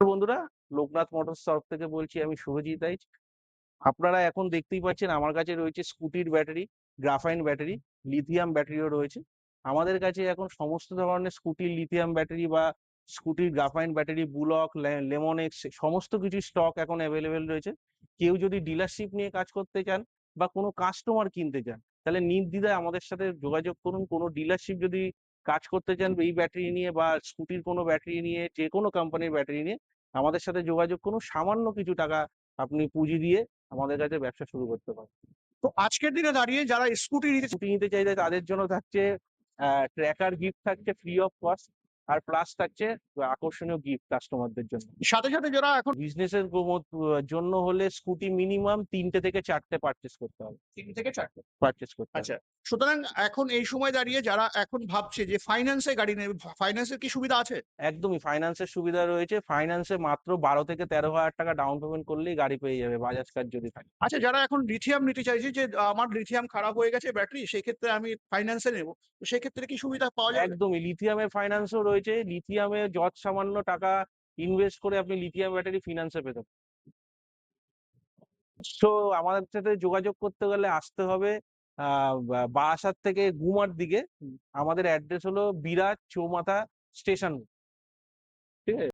বন্ধুরা, লোকনাথ মোটরস তরফ থেকে বলছি, আমি শুভজিৎ রাইচ। আপনারা এখন দেখতেই পাচ্ছেন আমার কাছে রয়েছে স্কুটির ব্যাটারি, গ্রাফাইন ব্যাটারি, লিথিয়াম ব্যাটারিও রয়েছে। আমাদের কাছে এখন সমস্ত ধরনের স্কুটির লিথিয়াম ব্যাটারি বা স্কুটির গ্রাফাইন ব্যাটারি, বুলক, লেমনেক্স সমস্ত কিছু স্টক এখন অ্যাভেলেবেল রয়েছে। কেউ যদি ডিলারশিপ নিয়ে কাজ করতে চান বা কোনো কাস্টমার কিনতে চান, তাহলে নির্দ্বিধায় আমাদের সাথে যোগাযোগ করুন। কোনো ডিলারশিপ যদি কাজ করতে চান এই ব্যাটারি নিয়ে বা স্কুটির কোনো ব্যাটারি নিয়ে, যে কোনো কোম্পানির ব্যাটারি নিয়ে, আমাদের সাথে যোগাযোগ করুন। সামান্য কিছু টাকা আপনি পুঁজি দিয়ে আমাদের কাছে ব্যবসা শুরু করতে পারেন। তো আজকের দিনে দাঁড়িয়ে যারা স্কুটি স্কুটি নিতে চাইলে তাদের জন্য থাকছে ট্র্যাকার গিফট থাকছে ফ্রি অফ কস্ট, আর প্লাস থাকছে আকর্ষণীয় গিফট কাস্টমারদের জন্য। সাথে সাথে যারা এখন বিজনেসের জন্য হলে স্কুটি মিনিমাম 3টে থেকে 4টে পারচেস করতে হবে। 3 থেকে 4 পারচেস করতে হবে। আচ্ছা, সুতরাং এখন এই সময় দাঁড়িয়ে যারা এখন ভাবছে যে ফাইন্যান্সে গাড়ি নেবে, ফাইন্যান্সের কি সুবিধা আছে? একদমই ফাইন্যান্সের সুবিধা রয়েছে। ফাইন্যান্সে মাত্র 12 থেকে 13 হাজার টাকা ডাউন পেমেন্ট করলেই গাড়ি পেয়ে যাবে, বাজাজ কার্ড যদি থাকে। আচ্ছা, যারা এখন লিথিয়াম নিতে চাইছে যে আমার লিথিয়াম খারাপ হয়ে গেছে ব্যাটারি, সেক্ষেত্রে আমি ফাইন্যান্সে নেব, তো সেক্ষেত্রে কি সুবিধা পাওয়া যাবে? একদমই লিথিয়ামের ফাইন্যান্সও রয়েছে। লিথিয়ামে যৎ সামান্য টাকা ইনভেস্ট করে আপনি লিথিয়াম ব্যাটারি ফিনান্সে পেতে পারেন। তো আমাদের সাথে যোগাযোগ করতে গেলে আসতে হবে বারাসাত থেকে গুমার দিকে। আমাদের অ্যাড্রেস হলো বিরাট চৌমাথা স্টেশন। ঠিক আছে।